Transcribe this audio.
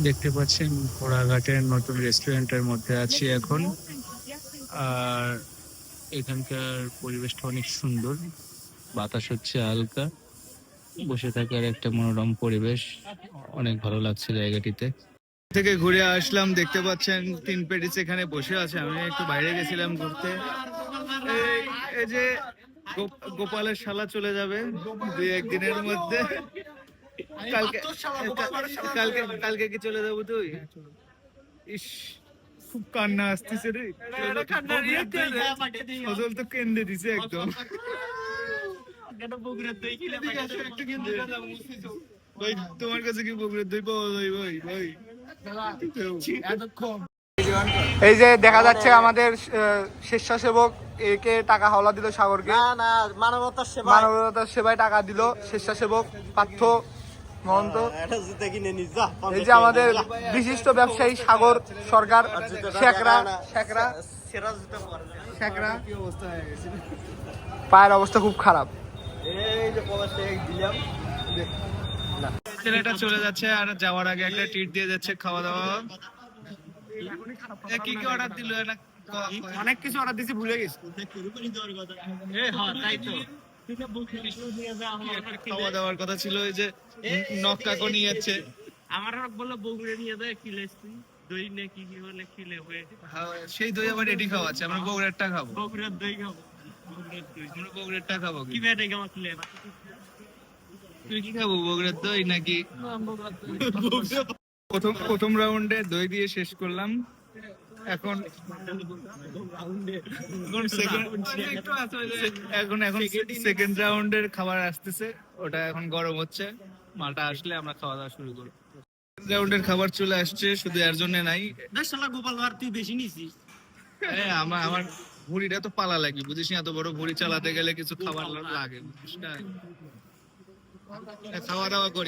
দেখতে পাচ্ছেন ঘোড়াঘাটের নতুন রেস্টুরেন্টের মধ্যে আছি এখন। আর এখানকার পরিবেশটা অনেক সুন্দর, বাতাস হচ্ছে হালকা, বসে থাকার একটা মনোরম পরিবেশ, অনেক ভালো লাগছে জায়গাটিতে। থেকে ঘুরে আসলাম, দেখতে পাচ্ছেন তিন পেটিস এখানে বসে আছে। আমি একটু বাইরে গেছিলাম ঘুরতে। এই যে গোপালের শালা চলে যাবে দুই একদিনের মধ্যে। কালকে কালকে কালকে কি চলে যাবো তুই? ইস, খুব কান্না আসতেছে রে। ফজল তো কেন্দ্রে দিছে একদম। ভাই তোমার কাছে কি বগুড়ার দই পাওয়া যায় ভাই? ভাই এই যে দেখা যাচ্ছে আমাদের স্বেচ্ছাসেবক একে টাকা হাওলা দিল সাগরকে। না, মানবতার সেবায় টাকা দিল স্বেচ্ছাসেবক পার্থ মহন্ত। এই যে আমাদের বিশিষ্ট ব্যবসায়ী সাগর সরকার, শেখরা শেখরা শেখরা পায়ের অবস্থা খুব খারাপ। ছেলেটা চলে যাচ্ছে, আর যাওয়ার আগে একটা ট্রিট দিয়ে যাচ্ছে, খাওয়া দাওয়া। কি কি অর্ডার দিল? অনেক কিছু অর্ডার দিয়েছি, ভুলে গেছি। খাওয়া দাওয়ার কথা ছিল, ওই যে নক কাকু নিয়ে যাচ্ছে। আমার বললো বগুড়ে নিয়ে যায়, খিলেছি দই নে কি কি বলে খিলে হয়ে। সেই দই আবার এটি খাওয়াচ্ছে, আমরা বগুড়ারটা খাবো। বগুড়ার দই খাবো, আমরা বগুড়ারটা খাবো। কি ব্যাটে আমার খিলে, তুই কি খাবো, বগুড়ার দই নাকি? প্রথম রাউন্ডে দই দিয়ে শেষ করলাম। এখন সেকেন্ড রাউন্ডের খাবার আসতেছে, ওটা এখন গরম হচ্ছে। মালটা আসলে আমরা খাওয়া দাওয়া শুরু করবো। রাউন্ডের খাবার চলে আসছে, শুধু এর জন্য নাই। গোপাল আর তুই বেশি নিছিস। হ্যাঁ, আমার ভুড়িটা তো পালা লাগবে, বুঝিস না? এত বড় ভুড়ি চালাতে গেলে কিছু খাবার লাগে, বুঝিস না? খাওয়া দাওয়া করি।